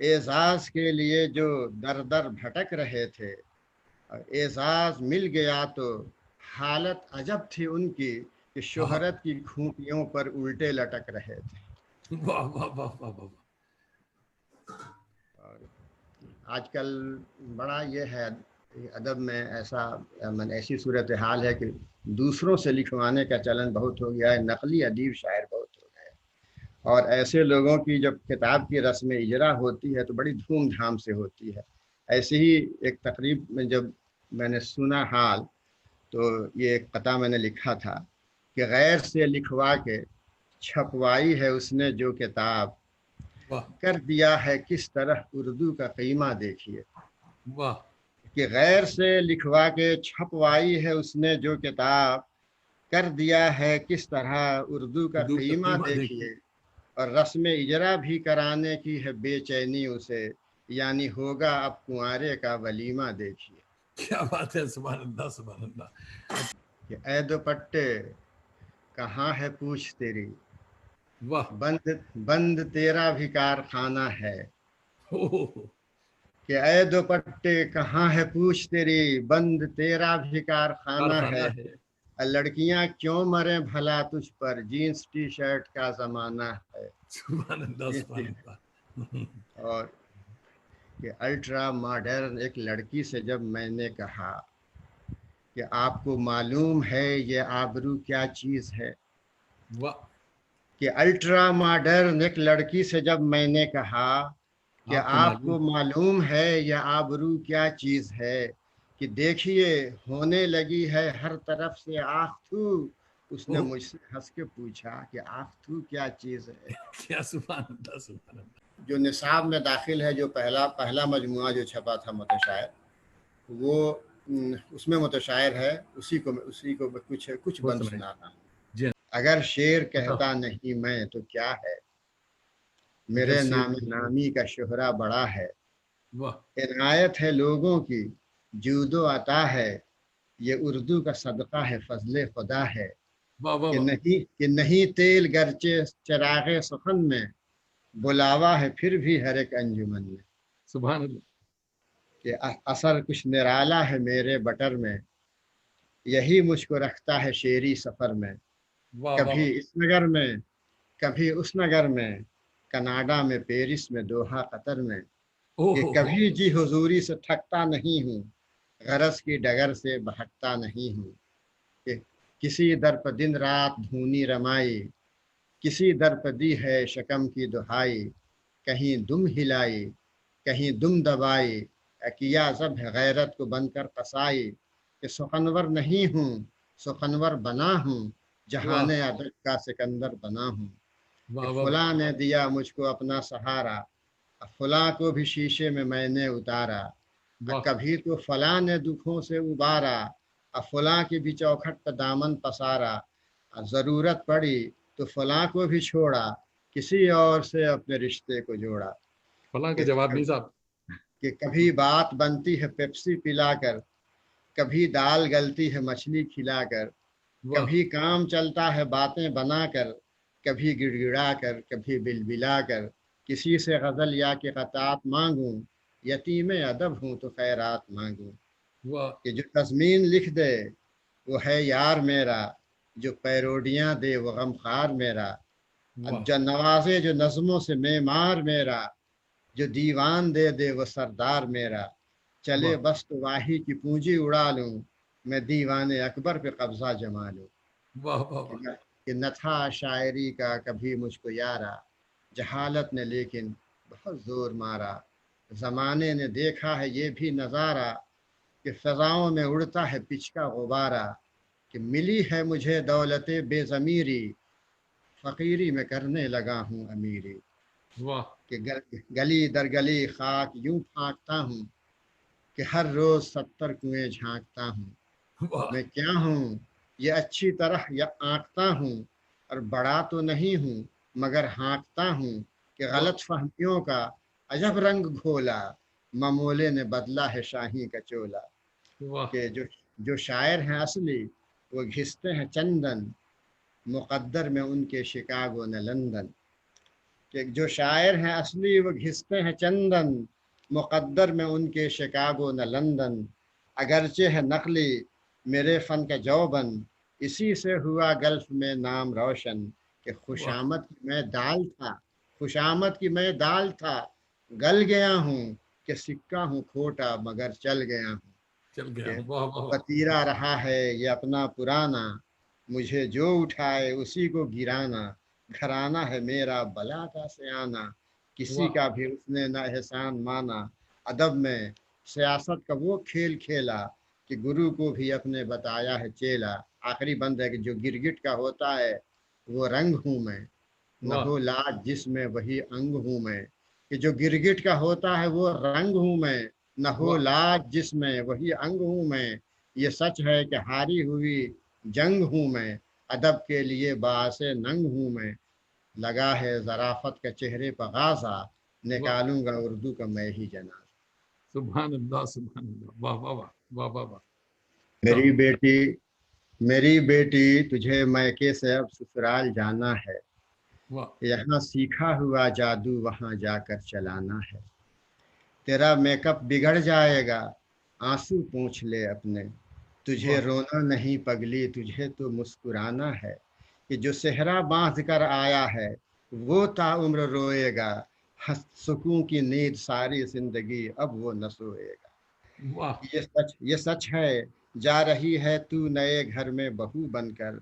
اعزاز کے لیے جو در در بھٹک رہے تھے، اعزاز مل گیا تو حالت عجب تھی ان کی کہ شہرت کی کھوپیوں پر الٹے لٹک رہے تھے۔ واہ واہ واہ واہ واہ۔ اور آج کل بڑا یہ ہے ادب میں ایسی صورتحال ہے کہ دوسروں سے لکھوانے کا چلن بہت ہو گیا ہے، نقلی ادیب شاعر بہت ہو گئے، اور ایسے لوگوں کی جب کتاب کی رسم اجرا ہوتی ہے تو بڑی دھوم دھام سے ہوتی ہے۔ ایسے ہی ایک تقریب میں جب میں نے سنا حال، تو یہ ایک قطعہ میں نے لکھا تھا کہ غیر سے لکھوا کے چھپوائی ہے اس نے جو کتاب، واہ کر دیا ہے کس طرح اردو کا قیمہ دیکھیے۔ واہ کہ غیر سے لکھوا کے چھپوائی ہے اس نے جو کتاب، کر دیا ہے کس طرح اردو کا قیمہ دیکھیے، اور رسم اجرا بھی کرانے کی ہے بے چینی اسے، یعنی ہوگا اب کنوارے کا ولیمہ دیکھیے۔ کیا بات ہے، سبحان اللہ سبحان اللہ۔ کہ اے دوپٹے کہاں ہے پوچھ تیری، واہ بند تیرا بھی کارخانہ ہے۔ اوہ، کہ اے دوپٹے کہاں ہے پوچھ تیری، بند تیرا بھی کارخانہ ہے۔ لڑکیاں کیوں مریں بھلا تجھ پر، جینس ٹی شرٹ کا زمانہ ہے۔ سبحان اللہ سبحان اللہ۔ اور کہ الٹرا ماڈرن ایک لڑکی سے جب میں نے کہا کہ آپ کو معلوم ہے یہ آبرو کیا چیز ہے۔ واہ کہ الٹرا ماڈرن ایک لڑکی سے جب میں نے کہا کہ آپ کو معلوم ہے یہ آبرو کیا چیز ہے، کہ دیکھیے ہونے لگی ہے ہر طرف سے آخ تھو، اس نے مجھ سے ہنس کے پوچھا کہ آخ تھو کیا چیز ہے۔ کیا سبحان اللہ سبحان اللہ۔ جو نصاب میں داخل ہے، جو پہلا مجموعہ جو چھپا تھا متشاعر، وہ اس میں متشاعر ہے، اسی کو کچھ بند سناتا ہوں۔ اگر شعر کہتا نہیں میں تو کیا ہے، میرے نامی کا شہرہ بڑا ہے۔ عنایت ہے لوگوں کی جود و عطا ہے، یہ اردو کا صدقہ ہے فضل خدا ہے۔ کہ نہیں تیل گرچہ چراغ سخن میں، بلاوا ہے پھر بھی ہر ایک انجمن میں۔ سبحان اللہ۔ کہ اثر کچھ نرالا ہے میرے بٹر میں، یہی مجھ کو رکھتا ہے شعری سفر میں۔ کبھی اس نگر میں کبھی اس نگر میں، کینیڈا میں پیرس میں دوحہ قطر میں۔ کہ کبھی جی حضوری سے تھکتا نہیں ہوں، غرض کی ڈگر سے بھٹکتا نہیں ہوں۔ کہ کسی در پر دن رات دھونی رمائی، کسی در پر دی ہے شکم کی دہائی۔ کہیں دم ہلائی کہیں دم دبائی، کیا ذبح غیرت کو بن کر قصائی۔ کہ سخنور نہیں ہوں سخنور بنا ہوں، جہان ادب کا سکندر بنا ہوں۔ کہ فلاں نے دیا مجھ کو اپنا سہارا، فلاں کو بھی شیشے میں نے اتارا۔ کبھی تو فلاں نے دکھوں سے ابارا، فلاں کی بھی چوکھٹ پہ دامن پسارا۔ ضرورت پڑی تو فلاں کو بھی چھوڑا، کسی اور سے اپنے رشتے کو جوڑا۔ فلاں کے جواب نہیں صاحب۔ کہ کبھی بات بنتی ہے پیپسی پلا کر، کبھی دال گلتی ہے مچھلی کھلا کر۔ کبھی کام چلتا ہے باتیں بنا کر، کبھی گڑ گڑا کر کبھی بل بلا کر۔ کسی سے غزل یا کہ قطعات مانگوں، یتیم ادب ہوں تو خیرات مانگوں۔ کہ جو تضمین لکھ دے وہ ہے یار میرا، جو پیروڈیاں دے وہ غم خار میرا۔ جو نوازے جو نظموں سے معمار میرا، جو دیوان دے دے وہ سردار میرا۔ چلے بس تو واہی کی پونجی اڑا لوں، میں دیوان اکبر پہ قبضہ جما لوں۔ کہ نہ تھا شاعری کا کبھی مجھ کو یارا، جہالت نے لیکن بہت زور مارا۔ زمانے نے دیکھا ہے یہ بھی نظارہ، کہ فضاؤں میں اڑتا ہے پچ کا غبارہ۔ کہ ملی ہے مجھے دولت بے ضمیری، فقیری میں کرنے لگا ہوں امیری۔ کہ گلی در گلی خاک یوں پھانکتا ہوں، کہ ہر روز 70 کنویں جھانکتا ہوں۔ میں کیا ہوں یہ اچھی طرح آنکتا ہوں، اور بڑا تو نہیں ہوں مگر ہانکتا ہوں۔ کہ غلط فہمیوں کا عجب رنگ گھولا، ممولے نے بدلا ہے شاہی کا چولا۔ کہ جو شاعر ہیں اصلی وہ گھستے ہیں چندن، مقدر میں ان کے شکاگو نہ لندن۔ کہ جو شاعر ہیں اصلی وہ گھستے ہیں چندن، مقدر میں ان کے شکاگو نہ لندن، اگرچہ ہے نقلی میرے فن کا جوبن، اسی سے ہوا گلف میں نام روشن، کہ واہ خوشامد کی میں دال تھا، خوشامد کی میں دال تھا، گل گیا ہوں، کہ سکہ ہوں کھوٹا مگر چل گیا ہوں، چل گیا کہ ہوں، واہ واہ واہ پتیرا رہا ہے یہ اپنا پرانا، مجھے جو اٹھائے اسی کو گرانا، گھرانہ ہے میرا بلا کا سیانا، کسی واہ کا بھی اس نے نہ احسان مانا، ادب میں سیاست کا وہ کھیل کھیلا کہ گرو کو بھی اپنے بتایا ہے چیلا۔ آخری بند ہے کہ جو گرگٹ کا ہوتا ہے وہ رنگ ہوں میں، نہ واہ ہو لاج جس میں وہی انگ ہوں میں، کہ جو گرگٹ کا ہوتا ہے وہ رنگ ہوں میں، نہ ہو واہ لاج جس میں وہی انگ ہوں میں، یہ سچ ہے کہ ہاری ہوئی جنگ ہوں میں، ادب کے لیے باعث ننگ ہوں میں، لگا ہے ذرافت کا چہرے پہ غازہ، واہ، نکالوں گا اردو کا میں ہی جنازہ۔ سبحان اللہ سبحان اللہ، واہ واہ واہ واہ واہ واہ، کیا میری بیٹی، میری بیٹی تجھے میکے سے اب سسرال جانا ہے، واہ یہاں سیکھا ہوا جادو وہاں جا کر چلانا ہے، تیرا میک اپ بگڑ جائے گا آنسو پوچھ لے اپنے، تجھے واہ رونا نہیں پگلی تجھے تو مسکرانا ہے، کہ جو صحرا باندھ کر آیا ہے وہ تا عمر روئے گا، سکون کی نیند ساری زندگی اب وہ نہ سوئے گا، واہ یہ سچ ہے جا رہی ہے تو نئے گھر میں بہو بن کر،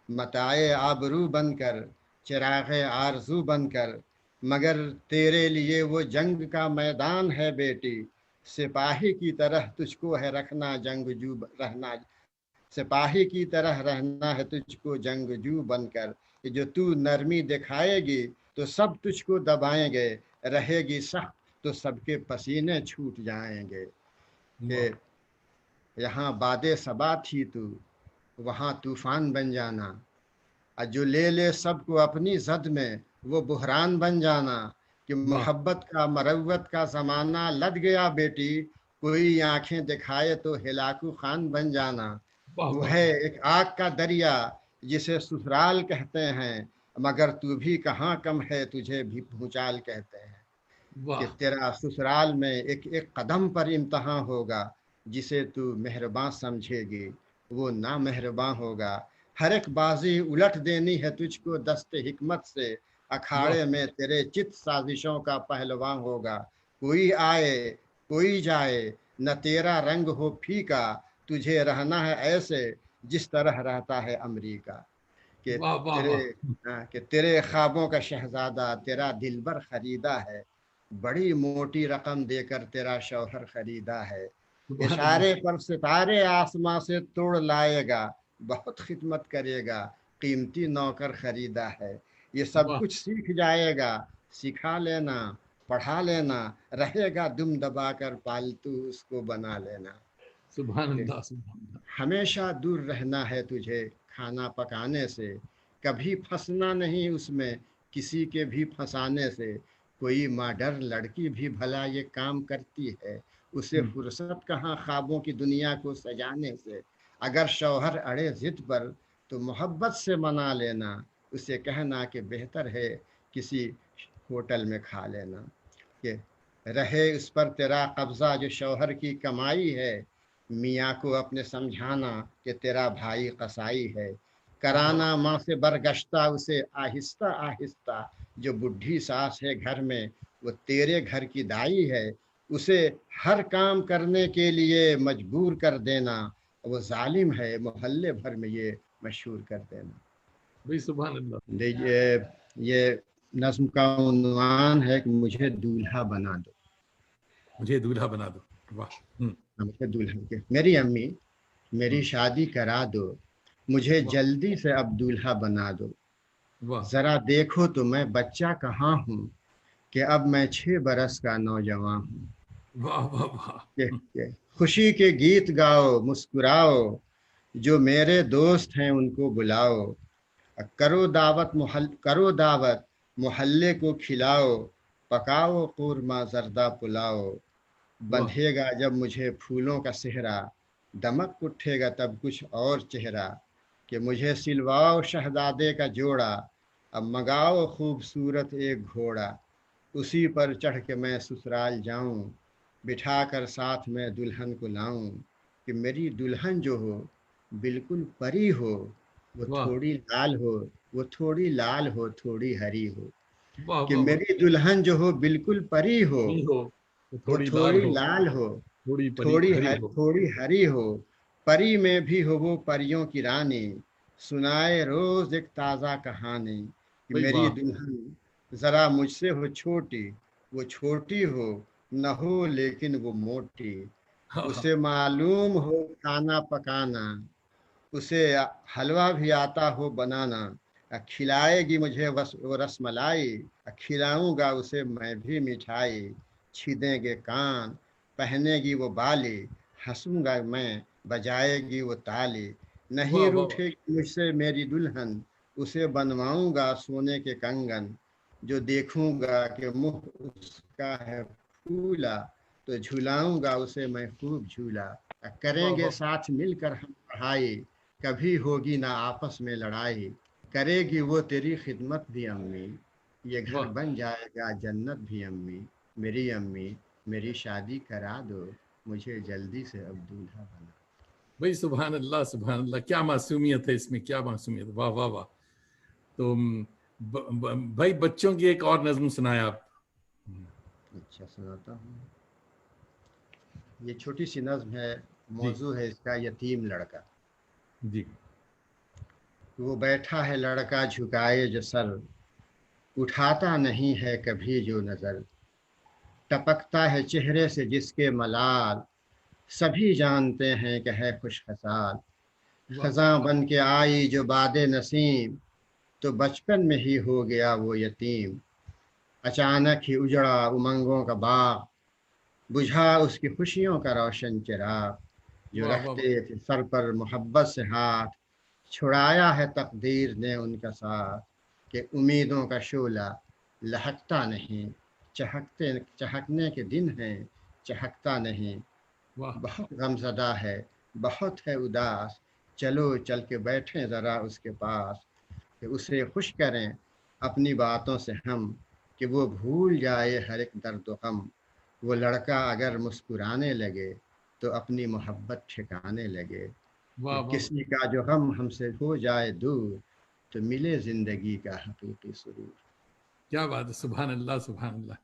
متاع آبرو بن کر، چراغ آرزو بن کر، مگر تیرے لیے وہ جنگ کا میدان ہے بیٹی، سپاہی کی طرح تجھ کو ہے رکھنا جنگجو رہنا، سپاہی کی طرح رہنا ہے تجھ کو جنگجو بن کر، کہ جو تو نرمی دکھائے گی تو سب تجھ کو دبائیں گے، رہے گی سخت تو سب کے پسینے چھوٹ جائیں گے، کہ واہ یہاں باد صبا تھی تو وہاں طوفان بن جانا، جو لے لے سب کو اپنی زد میں وہ بحران بن جانا، کہ واہ محبت کا مروت کا زمانہ لد گیا بیٹی، کوئی آنکھیں دکھائے تو ہلاکو خان بن جانا، واہ وہ واہ ہے ایک آگ کا دریا جسے سسرال کہتے ہیں، مگر تو بھی کہاں کم ہے تجھے بھی بھونچال کہتے ہیں، کہ واہ تیرا سسرال میں ایک ایک قدم پر امتحان ہوگا، جسے تو مہرباں سمجھے گی وہ نامہرباں ہوگا، ہر ایک بازی الٹ دینی ہے تجھ کو دست حکمت سے، واہ اکھاڑے میں تیرے چت سازشوں کا پہلواں ہوگا، کوئی آئے کوئی جائے نہ تیرا رنگ ہو پھیکا، تجھے رہنا ہے ایسے جس طرح رہتا ہے امریکہ، کہ واہ واہ تیرے واہ، کہ تیرے خوابوں کا شہزادہ تیرا دلبر خریدا ہے، بڑی موٹی رقم دے کر تیرا شوہر خریدا ہے، سبحان اللہ، اشارے پر ستارے آسماں سے توڑ لائے گا، بہت خدمت کرے گا قیمتی نوکر خریدا ہے، یہ سب واہ کچھ سیکھ جائے گا سکھا لینا پڑھا لینا، رہے گا دم دبا کر پالتو اس کو بنا لینا، سبحان اللہ سبحان اللہ، ہمیشہ دور رہنا ہے تجھے کھانا پکانے سے، کبھی پھنسنا نہیں اس میں کسی کے بھی پھنسانے سے، کوئی ماڈر لڑکی بھی بھلا یہ کام کرتی ہے، اسے فرصت کہاں خوابوں کی دنیا کو سجانے سے، اگر شوہر اڑے ضد پر تو محبت سے منا لینا، اسے کہنا کہ بہتر ہے کسی ہوٹل میں کھا لینا، کہ رہے اس پر تیرا قبضہ جو شوہر کی کمائی ہے، میاں کو اپنے سمجھانا کہ تیرا بھائی قصائی ہے، واہ کرانا ماں سے برگشتہ اسے آہستہ آہستہ، جو بڈھی ساس ہے گھر میں وہ تیرے گھر کی دائی ہے، اسے ہر کام کرنے کے لیے مجبور کر دینا، وہ ظالم ہے محلے بھر میں یہ مشہور کر دینا۔ بھائی سبحان اللہ، یہ نظم کا عنوان ہے کہ مجھے دولہا بنا دو، مجھے دولہا بنا دو، واہ مجھے دولہا کے میری امی میری شادی کرا دو، مجھے واہ جلدی سے اب دولہا بنا دو، واہ ذرا دیکھو تو میں بچہ کہاں ہوں کہ اب میں 6 برس کا نوجوان ہوں، واہ واہ واہ، کہ خوشی کے گیت گاؤ مسکراؤ، جو میرے دوست ہیں ان کو بلاؤ، کرو دعوت محلے کو کھلاؤ، پکاؤ قورمہ زردہ پلاؤ، واہ بندھے گا جب مجھے پھولوں کا صحرا، دمک اٹھے گا تب کچھ اور چہرہ، کہ مجھے سلواؤ شہزادے کا جوڑا، اب منگاؤ خوبصورت ایک گھوڑا، اسی پر چڑھ کے میں سسرال جاؤں، بٹھا کر ساتھ میں دلہن کو لاؤں، کہ میری دلہن جو ہو بالکل پری ہو، وہ واہ تھوڑی لال ہو، وہ تھوڑی لال ہو تھوڑی ہری ہو، واہ کہ واہ واہ، میری دلہن جو ہو بالکل پری ہو، پری ہو تو وہ تھوڑی لال تھوڑی ہو، لال ہو، تھوڑی پری ہری ہو. تھوڑی ہری ہو، پری میں بھی ہو وہ پریوں کی رانی، سنائے روز ایک تازہ کہانی، کہ بھائی میری واہ. دلہن ذرا مجھ سے ہو چھوٹی، وہ چھوٹی ہو نہ ہو لیکن وہ موٹی، ہاں ہاں. اسے معلوم ہو کھانا پکانا، اسے حلوہ بھی آتا ہو بنانا، کھلائے گی مجھے وہ رس ملائی، کھلاؤں گا اسے میں بھی مٹھائی، چھیدیں گے کان پہنے گی وہ بالی، ہنسوں گا میں بجائے گی وہ تالی، نہیں واہ واہ واہ. روٹھے گی مجھ سے میری دلہن، اسے بنواؤں گا سونے کے کنگن، جو دیکھوں گا کہ منہ اس کا ہے پھولا، تو جھلاؤں گا اسے میں خوب جھولا، کریں واہ گے واہ. ساتھ مل کر ہم پڑھائی، کبھی ہوگی نہ آپس میں لڑائی، کرے گی وہ تیری خدمت بھی امی، یہ گھر واہ بن جائے گا جنت بھی امی، میری امی میری شادی کرا دو، مجھے جلدی سے اب دولہا بنا۔ بھائی سبحان اللہ سبحان اللہ، کیا معصومیت ہے اس میں، کیا معصومیت. واہ واہ واہ. تو بھائی بچوں کی ایک اور نظم سنائے آپ. اچھا سناتا ہوں، یہ چھوٹی سی نظم ہے، جی موضوع ہے اس کا یتیم لڑکا۔ جی. وہ بیٹھا ہے لڑکا جھکائے جو سر، اٹھاتا نہیں ہے کبھی جو نظر، ٹپکتا ہے چہرے سے جس کے ملال، سبھی جانتے ہیں کہ ہے خوش خصال، واہ خزاں بن کے آئی جو باد نسیم، تو بچپن میں ہی ہو گیا وہ یتیم، اچانک ہی اجڑا امنگوں کا باغ، بجھا اس کی خوشیوں کا روشن چراغ، جو واہ واہ رکھتے واہ. تھے سر پر محبت سے ہاتھ، چھڑایا ہے تقدیر نے ان کا ساتھ، کہ امیدوں کا شعلہ لہکتا نہیں، چہکنے کے دن ہیں چہکتا نہیں، واہ بہت غمزدہ ہے بہت ہے اداس، چلو چل کے بیٹھیں ذرا اس کے پاس، کہ اسے خوش کریں اپنی باتوں سے ہم، کہ وہ بھول جائے ہر ایک درد و غم، وہ لڑکا اگر مسکرانے لگے تو اپنی محبت ٹھکانے لگے، کہ واہ واہ. کسی کا جو غم ہم سے ہو جائے دور، تو ملے زندگی کا حقیقی سرور۔ کیا بات ہے، سبحان اللہ سبحان اللہ.